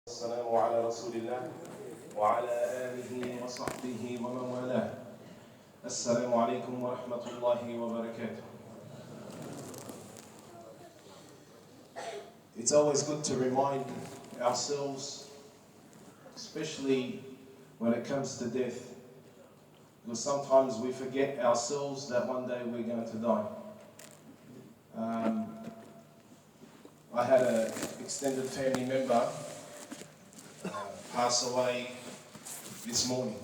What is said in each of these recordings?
والسلام على رسول الله وعلى آله وصحبه ومن والاه. السلام عليكم ورحمة الله وبركاته. It's always good to remind ourselves, especially when it comes to death, because sometimes we forget ourselves that one day we're going to die. I had an extended family member pass away this morning,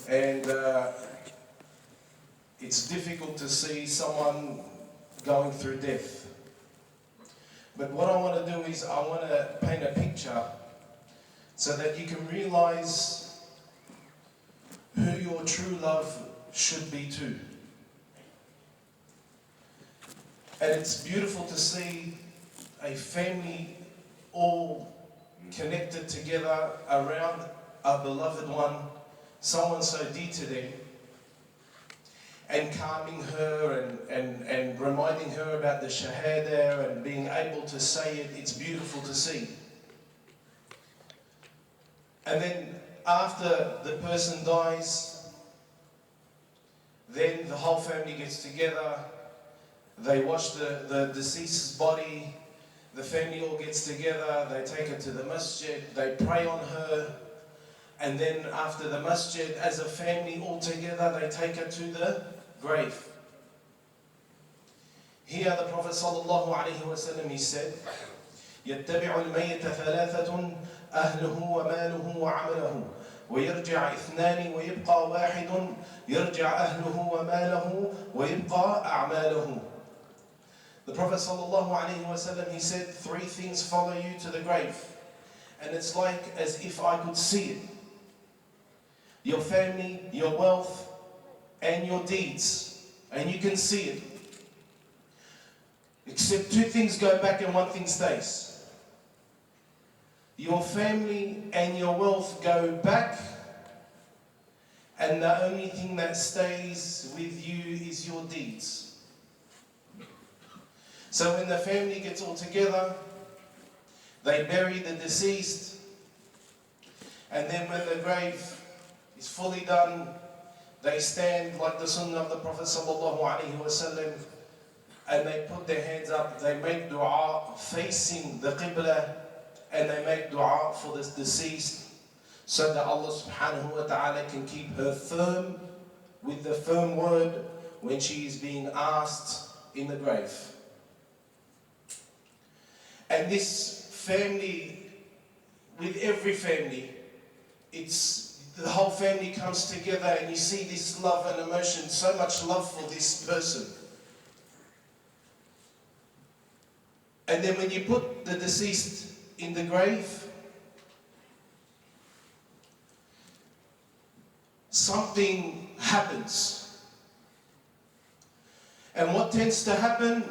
and it's difficult to see someone going through death. But what I want to do is I want to paint a picture so that you can realize who your true love should be too. And it's beautiful to see a family all connected together around a beloved one, someone so dear to them, and calming her and reminding her about the shahada and being able to say it. It's beautiful to see. And then after the person dies, then the whole family gets together. They wash the deceased's body. The family all gets together. They take her to the Masjid. They pray on her. And then after the Masjid, as a family all together, they take her to the grave. Here the Prophet ﷺ, he said, يتبع الميت ثلاثة أهله وماله وعمله ويرجع اثنان ويبقى واحد يرجع أهله وماله ويبقى أعماله. The Prophet ﷺ, he said, 3 things follow you to the grave. And it's like as if I could see it. Your family, your wealth, and your deeds. And you can see it. Except 2 things go back and 1 thing stays. Your family and your wealth go back, and the only thing that stays with you is your deeds. So when the family gets all together, they bury the deceased, and then when the grave is fully done, they stand like the sunnah of the Prophet ﷺ, and they put their hands up, they make dua facing the Qibla, and they make dua for this deceased, so that Allah subhanahu wa ta'ala can keep her firm with the firm word when she is being asked in the grave. And this family, with every family, it's the whole family comes together, and you see this love and emotion, so much love for this person. And then when you put the deceased in the grave, something happens. And what tends to happen,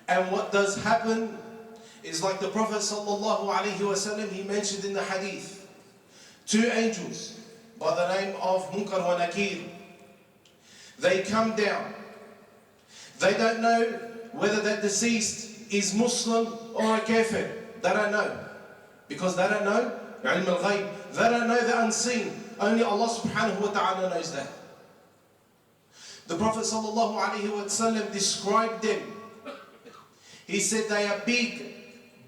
and what does happen, is like the Prophet ﷺ, he mentioned in the hadith, 2 angels by the name of Munkar wa Nakir. They come down. They don't know whether that deceased is Muslim or a kafir. They don't know. Because they don't know ilm al-ghayb. They don't know the unseen. Only Allah subhanahu wa ta'ala knows that. The Prophet ﷺ described them. He said they are big,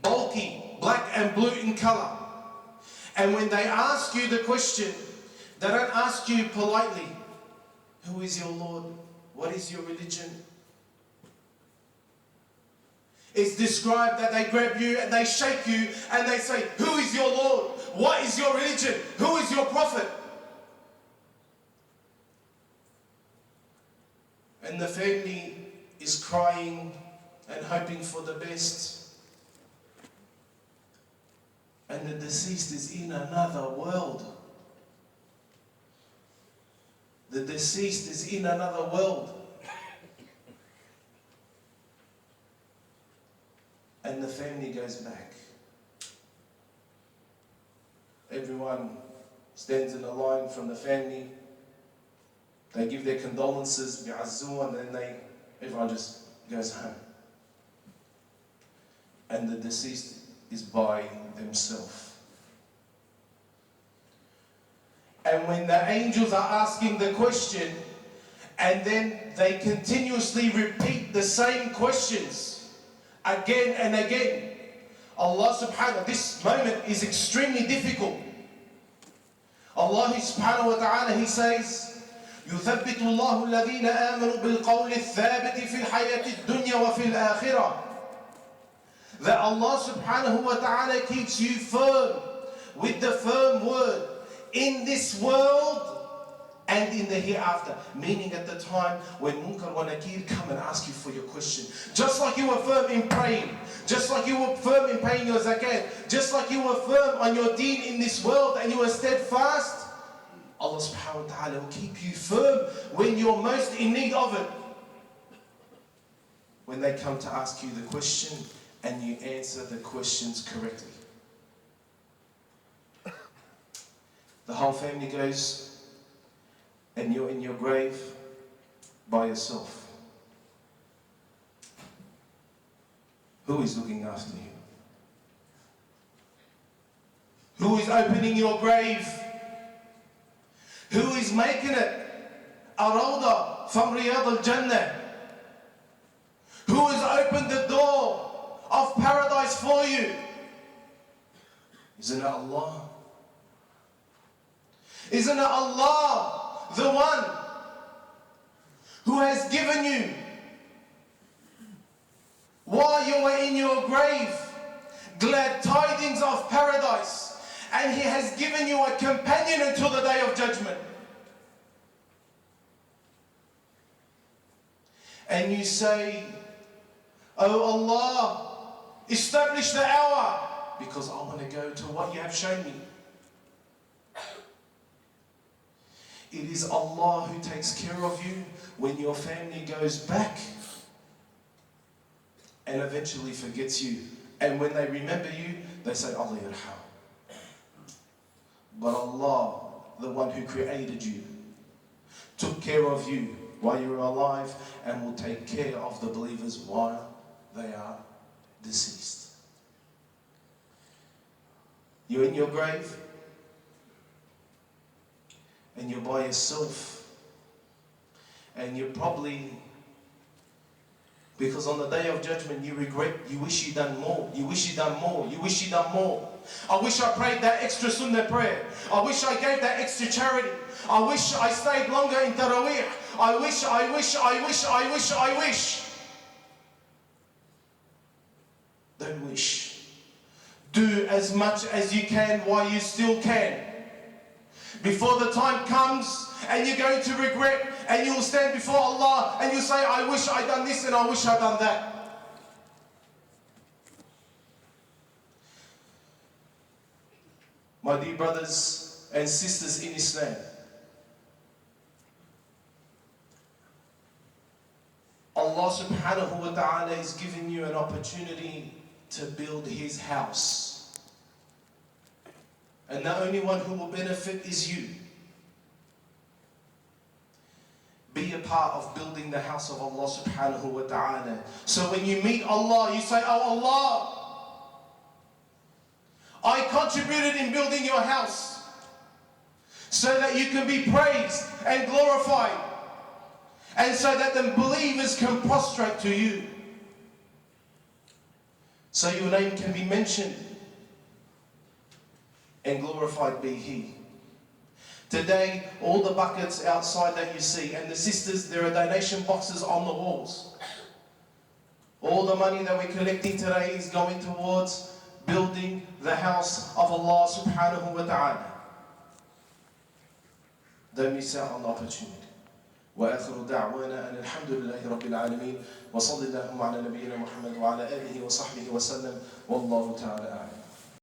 bulky, black and blue in color. And when they ask you the question, they don't ask you politely, who is your Lord? What is your religion? It's described that they grab you and they shake you and they say, who is your Lord? What is your religion? Who is your prophet? And the family is crying and hoping for the best. And the deceased is in another world. The deceased is in another world. And the family goes back. Everyone stands in a line from the family. They give their condolences, bi'azzu, and then everyone just goes home. And the deceased is by themselves. And when the angels are asking the question, and then they continuously repeat the same questions again and again, Allah subhanahu, this moment is extremely difficult. Allah subhanahu wa ta'ala, He says, يُثَبِّتُ اللَّهُ الَّذِينَ آمَنُوا بِالْقَوْلِ الثَّابِتِ فِي الْحَيَاةِ الدُّنْيَا وَفِي الْآخِرَةِ. That Allah subhanahu wa ta'ala keeps you firm with the firm word in this world and in the hereafter. Meaning at the time when Munkar wa Nakir come and ask you for your question. Just like you were firm in praying, just like you were firm in paying your zakat, just like you were firm on your deen in this world and you were steadfast, Allah subhanahu wa ta'ala will keep you firm when you're most in need of it. When they come to ask you the question and you answer the questions correctly. The whole family goes and you're in your grave by yourself. Who is looking after you? Who is opening your grave? Who is making it a rawda from Riyadh al-Jannah? Who has opened the door of paradise for you? Isn't it Allah? Isn't it Allah, the one who has given you, while you are in your grave, glad tidings of paradise, and He has given you a companion until the day of judgment? And you say, "Oh Allah, establish the hour, because I want to go to what you have shown me." It is Allah who takes care of you when your family goes back and eventually forgets you. And when they remember you, they say, Allah yarham. But Allah, the one who created you, took care of you while you were alive and will take care of the believers while they are deceased. You're in your grave and you're by yourself, and you're probably, because on the day of judgment you regret, you wish you'd done more, you wish you'd done more, you wish you'd done more. I wish I prayed that extra sunnah prayer, I wish I gave that extra charity, I wish I stayed longer in Taraweeh, I wish. Don't wish. Do as much as you can while you still can. Before the time comes and you're going to regret and you'll stand before Allah and you'll say, I wish I'd done this and I wish I'd done that. My dear brothers and sisters in Islam, Allah subhanahu wa ta'ala is giving you an opportunity to build His house. And the only one who will benefit is you. Be a part of building the house of Allah subhanahu wa ta'ala. So when you meet Allah, you say, "Oh Allah, I contributed in building your house so that you can be praised and glorified, and so that the believers can prostrate to you, so your name can be mentioned and glorified be He." Today, all the buckets outside that you see, and the sisters, there are donation boxes on the walls. All the money that we're collecting today is going towards building the house of Allah subhanahu wa ta'ala. Don't miss out on the opportunity. وآخر دعوانا أن الحمد لله رب العالمين وصلى اللهم على نبينا محمد وعلى آله وصحبه وسلم والله تعالى أعلم.